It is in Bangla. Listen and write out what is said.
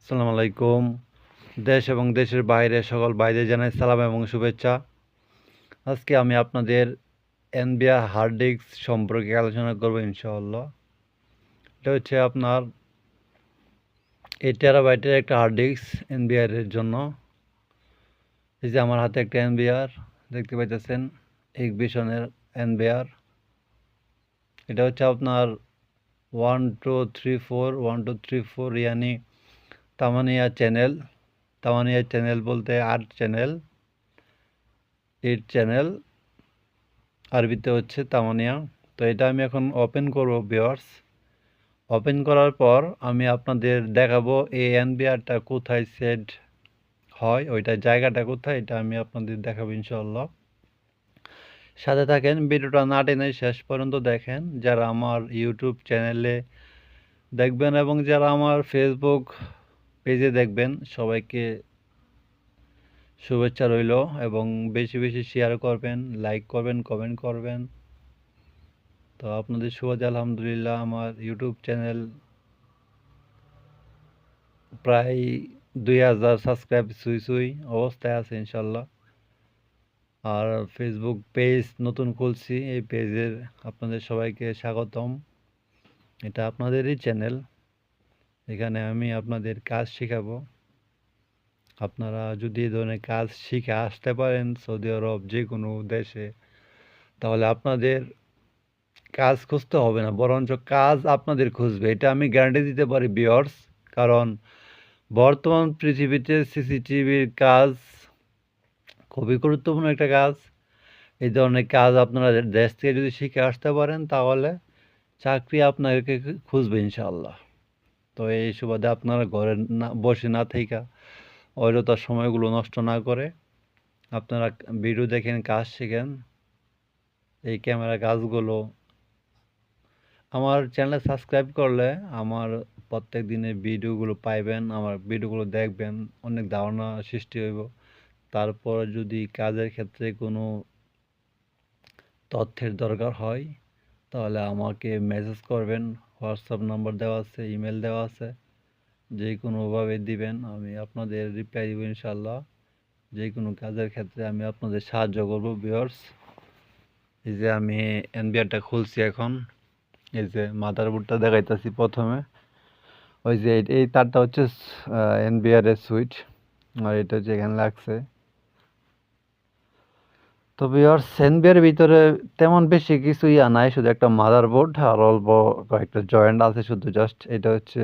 আসসালামু আলাইকুম। দেশ এবং দেশের বাইরে সকল ভাইদের জানাই সালাম এবং শুভেচ্ছা। আজকে আমি আপনাদের এনবিআর হার্ড ডিস্ক সম্পর্কে আলোচনা করব ইনশাআল্লাহ। এটা হচ্ছে আপনার 8 টেরাবাইটের একটা হার্ড ডিস্ক এনবিআর এর জন্য। এই যে আমার হাতে একটা এনবিআর দেখতে পাইতেছেন, এক্সবিশনের এনবিআর। এটা হচ্ছে আপনার 1234 ইয়ানি তামানিয়া চ্যানেল। তামানিয়া চ্যানেল বলতে 8 চ্যানেল, 8 চ্যানেল, আরবিতে হচ্ছে তামানিয়া। তো এটা আমি এখন ওপেন করব ভিউয়ার্স। ওপেন করার পর আমি আপনাদের দেখাবো এই এনবিআরটা কোথায় সেট হয়, ওইটা জায়গাটা কোথায়, এটা আমি আপনাদের দেখাবো ইনশাআল্লাহ। সাথে থাকেন, ভিডিওটা না টেনে শেষ পর্যন্ত দেখেন। যারা আমার ইউটিউব চ্যানেলে দেখবেন এবং যারা আমার ফেসবুক পেজে দেখবেন, সবাইকে শুভেচ্ছা রইল এবং বেশি বেশি শেয়ার করবেন, লাইক করবেন, কমেন্ট করবেন। তো আপনাদের সুবাদে আলহামদুলিল্লাহ আমার ইউটিউব চ্যানেল প্রায় 2000 সাবস্ক্রাইব সুই অবস্থায় আছে ইনশাল্লাহ। আর ফেসবুক পেজ নতুন খুলছি, এই পেজের আপনাদের সবাইকে স্বাগতম। এটা আপনাদেরই চ্যানেল, এখানে আমি আপনাদের কাজ শেখাবো। আপনারা যদি এই ধরনের কাজ শিখে আসতে পারেন সৌদি আরব যে কোনো দেশে, তাহলে আপনাদের কাজ খুঁজতে হবে না, বরঞ্চ কাজ আপনাদের খুঁজবে, এটা আমি গ্যারান্টি দিতে পারি ভিউয়ার্স। কারণ বর্তমান পৃথিবীতে সিসিটিভির কাজ খুবই গুরুত্বপূর্ণ একটা কাজ। এই ধরনের কাজ আপনারা দেশ থেকে যদি শিখে আসতে পারেন, তাহলে চাকরি আপনাকে খুঁজবে ইনশাআল্লাহ। তো এই সুবাদে আপনারা ঘরে না বসে না থাইকা, অযথা সময়গুলো নষ্ট না করে আপনারা ভিডিও দেখেন, কাজ শিখেন। এই ক্যামেরা কাজগুলো আমার চ্যানেলে সাবস্ক্রাইব করলে আমার প্রত্যেক দিনের ভিডিওগুলো পাইবেন, আমার ভিডিওগুলো দেখবেন, অনেক ধারণা সৃষ্টি হইব। তারপর যদি কাজের ক্ষেত্রে কোনো তথ্যের দরকার হয়, তাহলে আমাকে মেসেজ করবেন। হোয়াটসঅ্যাপ নাম্বার দেওয়া আছে, ইমেল দেওয়া আছে, যে কোনোভাবে দিবেন, আমি আপনাদের রিপ্লাই দেবো ইনশাল্লাহ। যে কোনো কাজের ক্ষেত্রে আমি আপনাদের সাহায্য করব ভিউয়ার্স। এই যে আমি এনবিআরটা খুলছি এখন। এই যে মাদারবোর্ডটা দেখাইতেছি প্রথমে। ওই যে এই তারটা হচ্ছে এনবিআর এর সুইচ, আর এটা হচ্ছে এখানে লাগছে। তো ভিউয়ার্স, এনবিআর ভিতরে তেমন বেশি কিছু নাই, শুধু একটা মাদারবোর্ড আর অল্প কয়েকটা জয়েন্ট আছে শুধু, জাস্ট এটা হচ্ছে